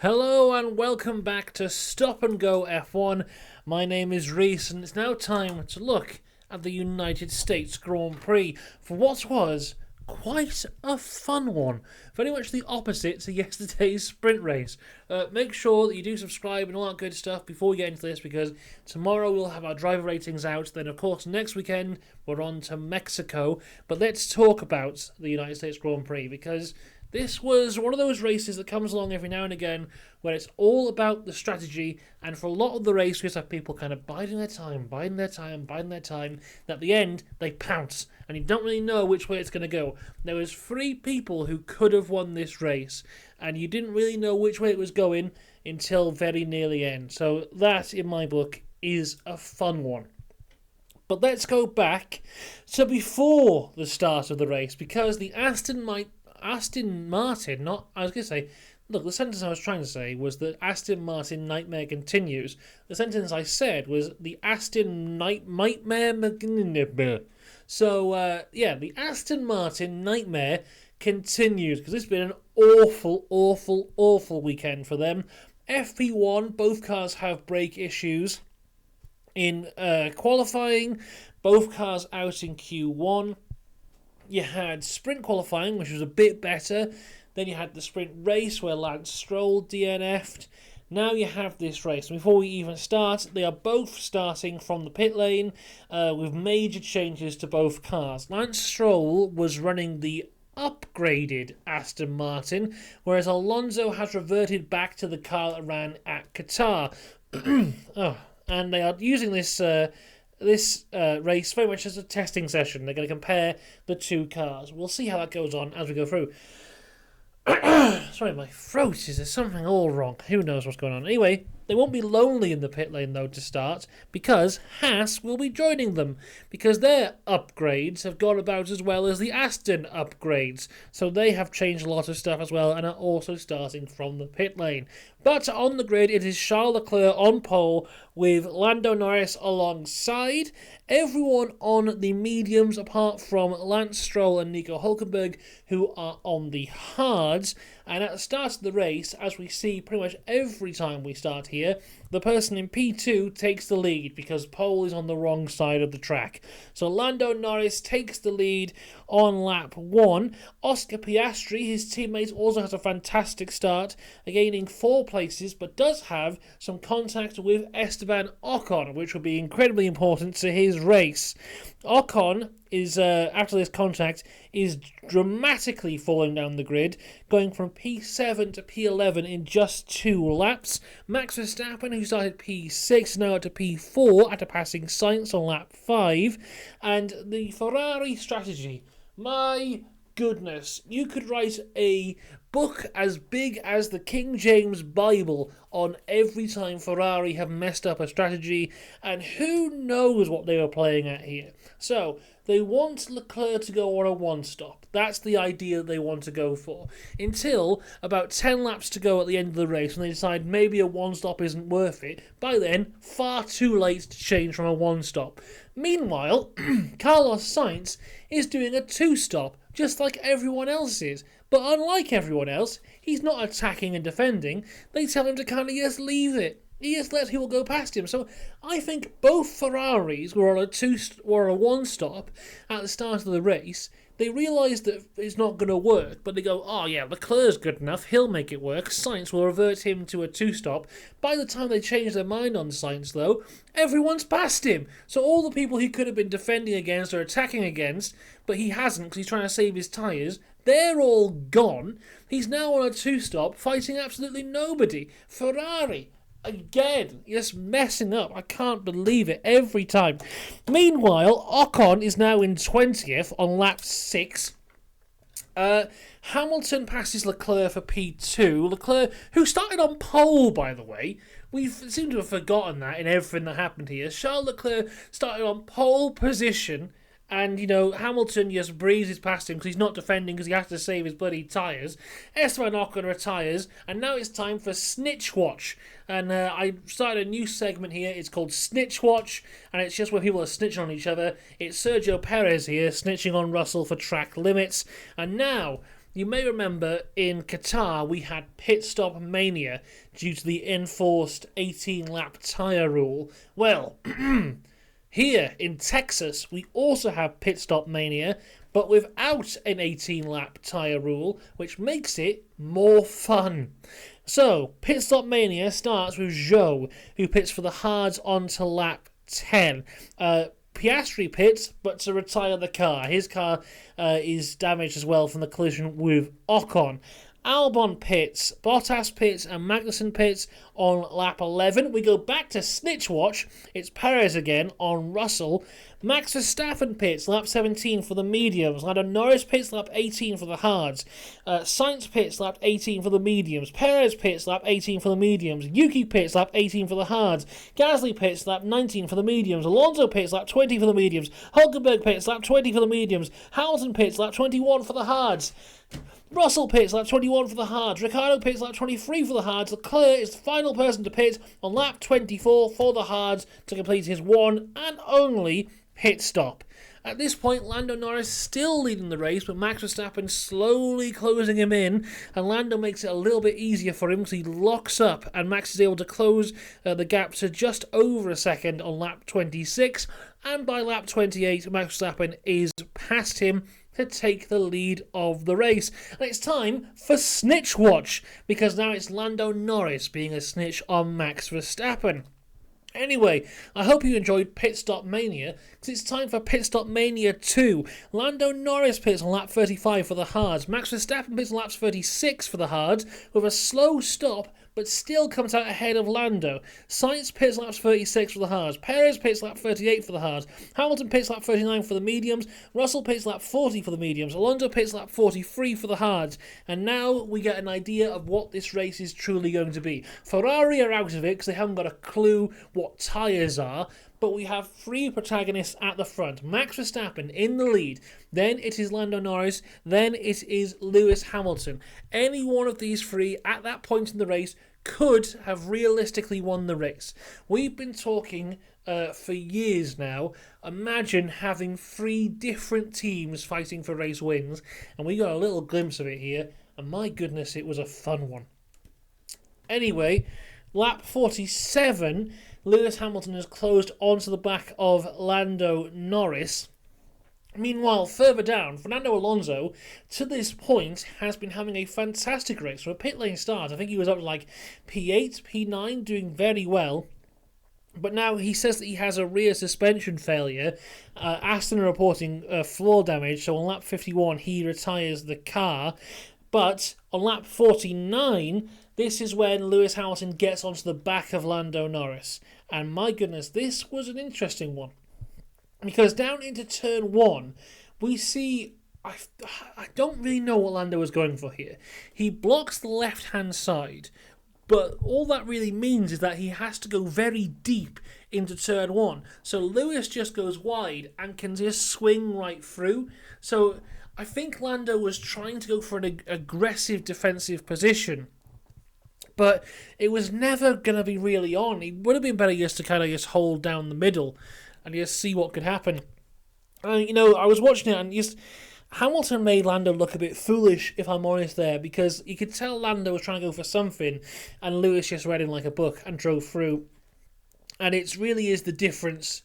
Hello and welcome back to Stop and Go F1. My name is Reese and it's now time to look at the United States Grand Prix for what was quite a fun one. Very much the opposite to yesterday's sprint race. Make sure that you do subscribe and all that good stuff before we get into this, because tomorrow we'll have our driver ratings out. Then of course next weekend we're on to Mexico. But let's talk about the United States Grand Prix, because this was one of those races that comes along every now and again where it's all about the strategy, and for a lot of the race we just have people kind of biding their time, and at the end they pounce, and you don't really know which way it's going to go. There was 3 people who could have won this race, and you didn't really know which way it was going until very near the end. So that, in my book, is a fun one. But let's go back to before the start of the race, because the Aston Martin, the sentence I was trying to say was that Aston Martin nightmare continues. The sentence I said was the Aston nightmare. So, the Aston Martin nightmare continues, because it's been an awful weekend for them. FP1, both cars have brake issues. In qualifying, both cars out in Q1. You had sprint qualifying, which was a bit better. Then you had the sprint race where Lance Stroll DNF'd. Now you have this race. Before we even start, they are both starting from the pit lane with major changes to both cars. Lance Stroll was running the upgraded Aston Martin, whereas Alonso has reverted back to the car that ran at Qatar. And they are using this race very much as a testing session. They're going to compare the 2 cars. We'll see how that goes on as we go through. Sorry, my throat. Is there something all wrong? Who knows what's going on? Anyway, they won't be lonely in the pit lane, though, to start, because Haas will be joining them, because their upgrades have gone about as well as the Aston upgrades. So they have changed a lot of stuff as well, and are also starting from the pit lane. But on the grid, it is Charles Leclerc on pole with Lando Norris alongside. Everyone on the mediums, apart from Lance Stroll and Nico Hülkenberg, who are on the hards. And at the start of the race, as we see pretty much every time we start here, the person in P2 takes the lead because pole is on the wrong side of the track. So Lando Norris takes the lead on lap 1. Oscar Piastri, his teammate, also has a fantastic start, gaining 4 places, but does have some contact with Esteban Ocon, which will be incredibly important to his race. Ocon is, after this contact, is dramatically falling down the grid, going from P7 to P11 in just 2 laps. Max Verstappen, who started P6, now to P4 after passing Sainz on lap 5. And the Ferrari strategy, my goodness, you could write a book as big as the King James Bible on every time Ferrari have messed up a strategy, and who knows what they were playing at here. So they want Leclerc to go on a 1-stop. That's the idea that they want to go for. Until about 10 laps to go at the end of the race, when they decide maybe a 1-stop isn't worth it. By then, far too late to change from a 1-stop. Meanwhile, Carlos Sainz is doing a 2-stop, just like everyone else is. But unlike everyone else, he's not attacking and defending. They tell him to kind of just leave it. He just lets people go past him. So I think both Ferraris were on a 1-stop at the start of the race. They realise that it's not going to work, but they go, oh yeah, Leclerc's good enough, he'll make it work. Sainz will revert him to a 2-stop. By the time they change their mind on Sainz, though, everyone's past him. So all the people he could have been defending against or attacking against, but he hasn't because he's trying to save his tyres, they're all gone. He's now on a 2-stop, fighting absolutely nobody. Ferrari, again, just messing up. I can't believe it every time. Meanwhile, Ocon is now in 20th on lap 6. Hamilton passes Leclerc for P2. Leclerc, who started on pole, by the way. We seem to have forgotten that in everything that happened here. Charles Leclerc started on pole position. And, Hamilton just breezes past him because he's not defending because he has to save his bloody tyres. Esteban Ocon retires, and now it's time for Snitch Watch. And I started a new segment here. It's called Snitch Watch, and it's just where people are snitching on each other. It's Sergio Perez here, snitching on Russell for track limits. And now You may remember in Qatar we had pit stop mania due to the enforced 18-lap tyre rule. Well, here in Texas we also have pit stop mania, but without an 18-lap tyre rule, which makes it more fun. So, Pit Stop Mania starts with Zhou, who pits for the hards onto lap 10. Piastri pits, but to retire the car. His car is damaged as well from the collision with Ocon. Albon pits, Bottas pits, and Magnussen pits on lap 11. We go back to Snitch Watch. It's Perez again on Russell. Max Verstappen pits, lap 17 for the mediums. Lando Norris pits, lap 18 for the hards. Sainz pits, lap 18 for the mediums. Perez pits, lap 18 for the mediums. Yuki pits, lap 18 for the hards. Gasly pits, lap 19 for the mediums. Alonso pits, lap 20 for the mediums. Hulkenberg pits, lap 20 for the mediums. Hamilton pits, lap 21 for the hards. Russell pits lap 21 for the hards. Ricciardo pits lap 23 for the hards. Leclerc is the final person to pit on lap 24 for the hards to complete his one and only pit stop. At this point, Lando Norris still leading the race, but Max Verstappen slowly closing him in, and Lando makes it a little bit easier for him because he locks up, and Max is able to close the gap to just over a second on lap 26, and by lap 28, Max Verstappen is past him to take the lead of the race. And it's time for Snitch Watch, because now it's Lando Norris being a snitch on Max Verstappen. Anyway, I hope you enjoyed Pit Stop Mania, because it's time for Pit Stop Mania 2. Lando Norris pits on lap 35 for the hards. Max Verstappen pits on lap 36 for the hards, with a slow stop, but still comes out ahead of Lando. Sainz pits lap 36 for the hards. Perez pits lap 38 for the hards. Hamilton pits lap 39 for the mediums. Russell pits lap 40 for the mediums. Alonso pits lap 43 for the hards. And now we get an idea of what this race is truly going to be. Ferrari are out of it because they haven't got a clue what tyres are. But we have three protagonists at the front. Max Verstappen in the lead. Then it is Lando Norris. Then it is Lewis Hamilton. Any one of these three at that point in the race could have realistically won the race. We've been talking for years now. Imagine having three different teams fighting for race wins. And we got a little glimpse of it here. And my goodness, it was a fun one. Anyway, lap 47... Lewis Hamilton has closed onto the back of Lando Norris. Meanwhile, further down, Fernando Alonso, to this point, has been having a fantastic race. From a pit lane start, I think he was up to like P8, P9, doing very well. But now he says that he has a rear suspension failure. Aston are reporting floor damage, so on lap 51 he retires the car. But on lap 49, this is when Lewis Hamilton gets onto the back of Lando Norris. And my goodness, this was an interesting one. Because down into turn 1, we see... I don't really know what Lando was going for here. He blocks the left-hand side, but all that really means is that he has to go very deep into turn 1. So Lewis just goes wide and can just swing right through. So I think Lando was trying to go for an aggressive defensive position, but it was never going to be really on. It would have been better just to kind of just hold down the middle and just see what could happen. I was watching it and just... Hamilton made Lando look a bit foolish, if I'm honest there, because you could tell Lando was trying to go for something and Lewis just read him like a book and drove through. And it really is the difference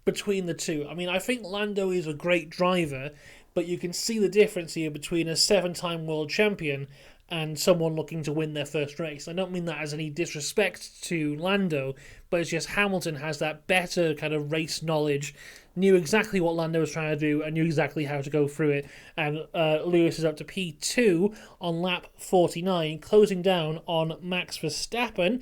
between the two. I mean, I think Lando is a great driver, but you can see the difference here between a 7-time world champion and someone looking to win their first race. I don't mean that as any disrespect to Lando, but it's just Hamilton has that better kind of race knowledge, knew exactly what Lando was trying to do and knew exactly how to go through it. And Lewis is up to P2 on lap 49, closing down on Max Verstappen.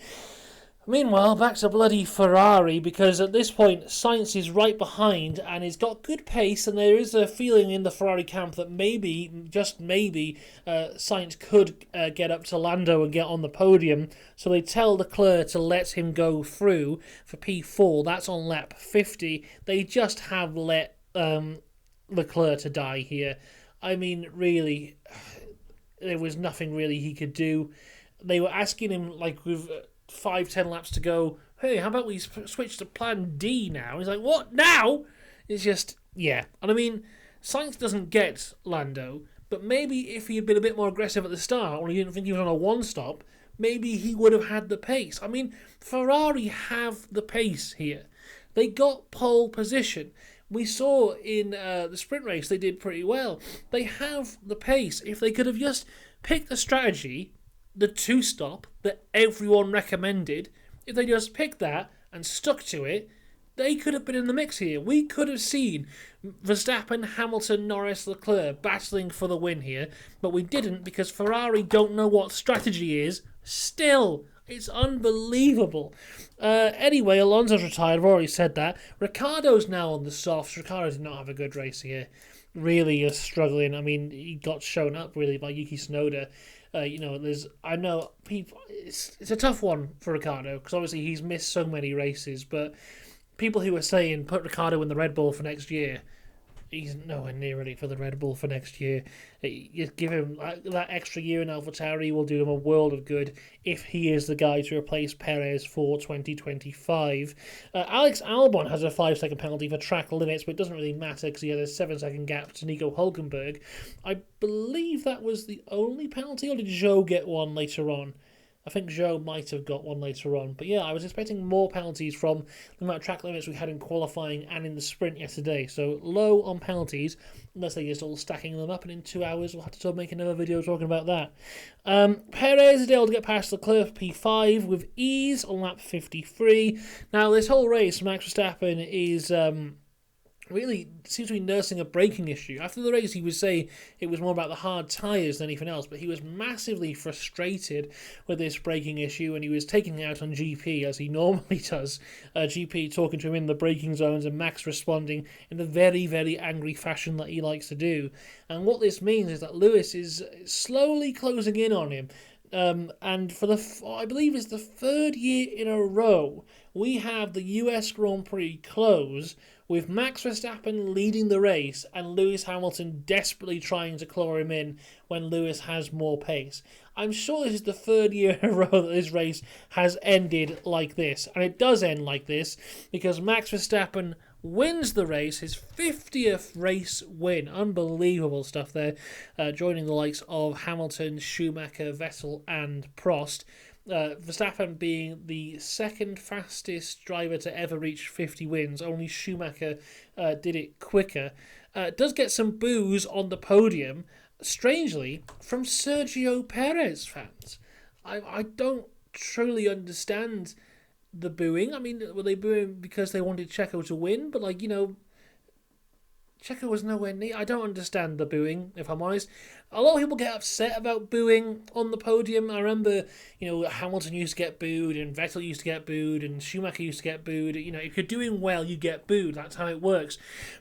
Meanwhile, back to bloody Ferrari, because at this point Sainz is right behind and he's got good pace, and there is a feeling in the Ferrari camp that maybe, just maybe, Sainz could get up to Lando and get on the podium. So they tell Leclerc to let him go through for P4. That's on lap 50. They just have let Leclerc to die here. I mean, really, there was nothing really he could do. They were asking him, like, with 5-10 laps to go, hey, how about we switch to plan D now? He's like, what, now? It's just, yeah. And I mean, Sainz doesn't get Lando, But maybe if he had been a bit more aggressive at the start, when he didn't think he was on a one-stop, maybe he would have had the pace. I mean, Ferrari have the pace here. They got pole position. We saw in the sprint race they did pretty well. They have the pace. If they could have just picked the strategy, the two-stop that everyone recommended, if they just picked that and stuck to it, they could have been in the mix here. We could have seen Verstappen, Hamilton, Norris, Leclerc battling for the win here, but we didn't because Ferrari don't know what strategy is still. It's unbelievable. Anyway, Alonso's retired. I've already said that. Ricciardo's now on the softs. Ricciardo did not have a good race here. Really is struggling. I mean, he got shown up really by Yuki Tsunoda. I know people. It's a tough one for Ricciardo because obviously he's missed so many races, but people who are saying put Ricciardo in the Red Bull for next year, he's nowhere near ready for the Red Bull for next year. You give him that extra year in AlphaTauri will do him a world of good if he is the guy to replace Perez for 2025. Alex Albon has a 5-second penalty for track limits, but it doesn't really matter because he had a 7-second gap to Nico Hülkenberg. I believe that was the only penalty, or did Zhou get one later on? I think Zhou might have got one later on. But yeah, I was expecting more penalties from the amount of track limits we had in qualifying and in the sprint yesterday. So low on penalties, unless they're just all stacking them up. And in 2 hours, we'll have to make another video talking about that. Perez is able to get past Leclerc P5 with ease on lap 53. Now, this whole race, Max Verstappen is really seems to be nursing a braking issue. After the race, he would say it was more about the hard tyres than anything else, but he was massively frustrated with this braking issue, and he was taking it out on GP, as he normally does. GP talking to him in the braking zones, and Max responding in the very, very angry fashion that he likes to do. And what this means is that Lewis is slowly closing in on him. And for I believe it's the third year in a row, we have the US Grand Prix close with Max Verstappen leading the race and Lewis Hamilton desperately trying to claw him in when Lewis has more pace. I'm sure this is the third year in a row that this race has ended like this. And it does end like this because Max Verstappen wins the race, his 50th race win. Unbelievable stuff there, joining the likes of Hamilton, Schumacher, Vettel and Prost. Verstappen being the second fastest driver to ever reach 50 wins. Only Schumacher did it quicker. Does get some boos on the podium, strangely, from Sergio Perez fans. I don't truly understand the booing. I mean, were they booing because they wanted Checo to win? But, Checo was nowhere near. I don't understand the booing, if I'm honest. A lot of people get upset about booing on the podium. I remember, Hamilton used to get booed, and Vettel used to get booed, and Schumacher used to get booed. If you're doing well, you get booed. That's how it works.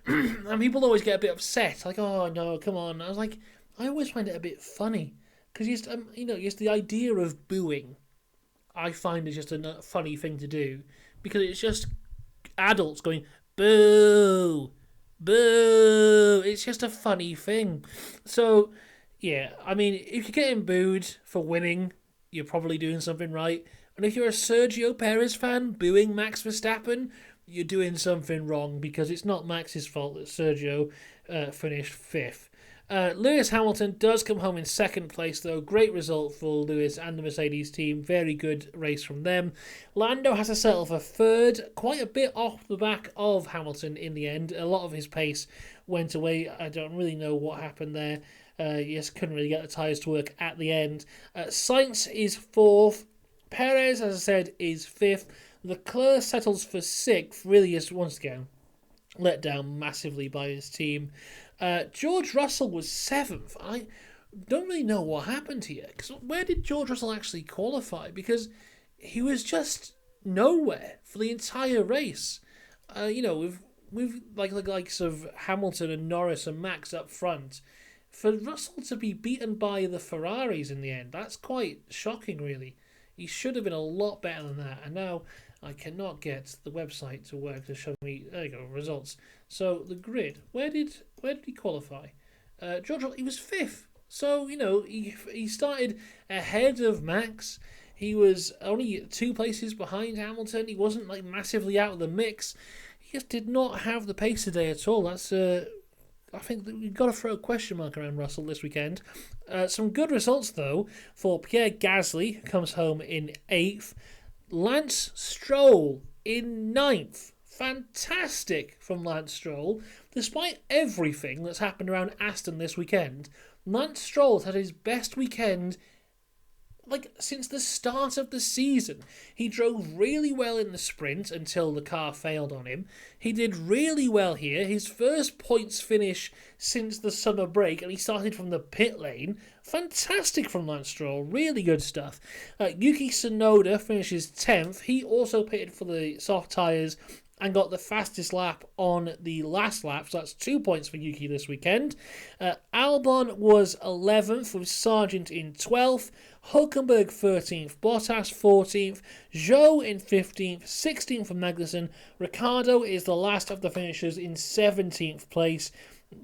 And people always get a bit upset, like, oh, no, come on. I was like, I always find it a bit funny. Because, just the idea of booing, I find is just a funny thing to do. Because it's just adults going, boo, boo. It's just a funny thing. So, yeah, I mean, if you're getting booed for winning, you're probably doing something right. And if you're a Sergio Perez fan booing Max Verstappen, you're doing something wrong because it's not Max's fault that Sergio finished 5th. Lewis Hamilton does come home in 2nd place, though. Great result for Lewis and the Mercedes team. Very good race from them. Lando has to settle for 3rd, quite a bit off the back of Hamilton in the end. A lot of his pace went away. I don't really know what happened there. Just couldn't really get the tyres to work at the end. Sainz is 4th. Perez, as I said, is 5th. Leclerc settles for 6th. Really is, once again, let down massively by his team. George Russell was 7th. I don't really know what happened here. Because where did George Russell actually qualify? Because he was just nowhere for the entire race. With the likes of Hamilton and Norris and Max up front, for Russell to be beaten by the Ferraris in the end, that's quite shocking, really. He should have been a lot better than that. And now I cannot get the website to work to show me, there you go, results. So the grid, where did he qualify? George, he was 5th. So, he started ahead of Max. He was only 2 places behind Hamilton. He wasn't massively out of the mix. He just did not have the pace today at all. That's I think that we've got to throw a question mark around Russell this weekend. Some good results, though, for Pierre Gasly, who comes home in 8th. Lance Stroll in 9th. Fantastic from Lance Stroll. Despite everything that's happened around Aston this weekend, Lance Stroll's had his best weekend since the start of the season. He drove really well in the sprint until the car failed on him. He did really well here. His first points finish since the summer break, and he started from the pit lane. Fantastic from Lance Stroll. Really good stuff. Yuki Tsunoda finishes 10th. He also pitted for the soft tyres and got the fastest lap on the last lap, so that's 2 points for Yuki this weekend. Albon was 11th, with Sargent in 12th, Hulkenberg 13th, Bottas 14th, Zhou in 15th, 16th for Magnussen. Ricciardo is the last of the finishers in 17th place.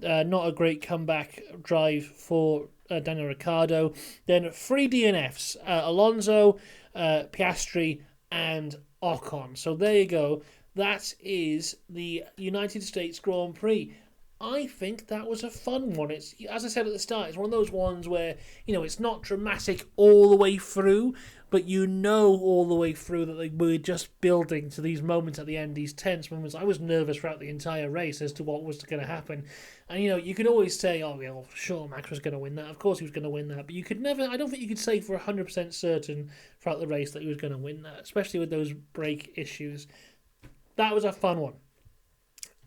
Not a great comeback drive for Daniel Ricciardo. Then 3 DNFs, Alonso, Piastri and Ocon. So there you go. That is the United States Grand Prix. I think that was a fun one. It's, as I said at the start, it's one of those ones where, it's not dramatic all the way through, but all the way through that they were just building to these moments at the end, these tense moments. I was nervous throughout the entire race as to what was going to happen. And, you could always say, oh, well, sure, Max was going to win that. Of course he was going to win that. But you could never, I don't think you could say for 100% certain throughout the race that he was going to win that, especially with those brake issues. That was a fun one.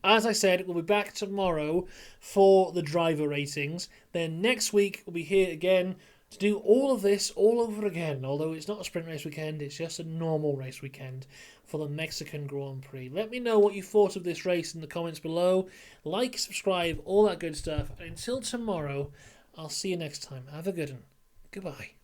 As I said, we'll be back tomorrow for the driver ratings. Then next week, we'll be here again to do all of this all over again. Although it's not a sprint race weekend, it's just a normal race weekend for the Mexican Grand Prix. Let me know what you thought of this race in the comments below. Like, subscribe, all that good stuff. And until tomorrow, I'll see you next time. Have a good one. Goodbye.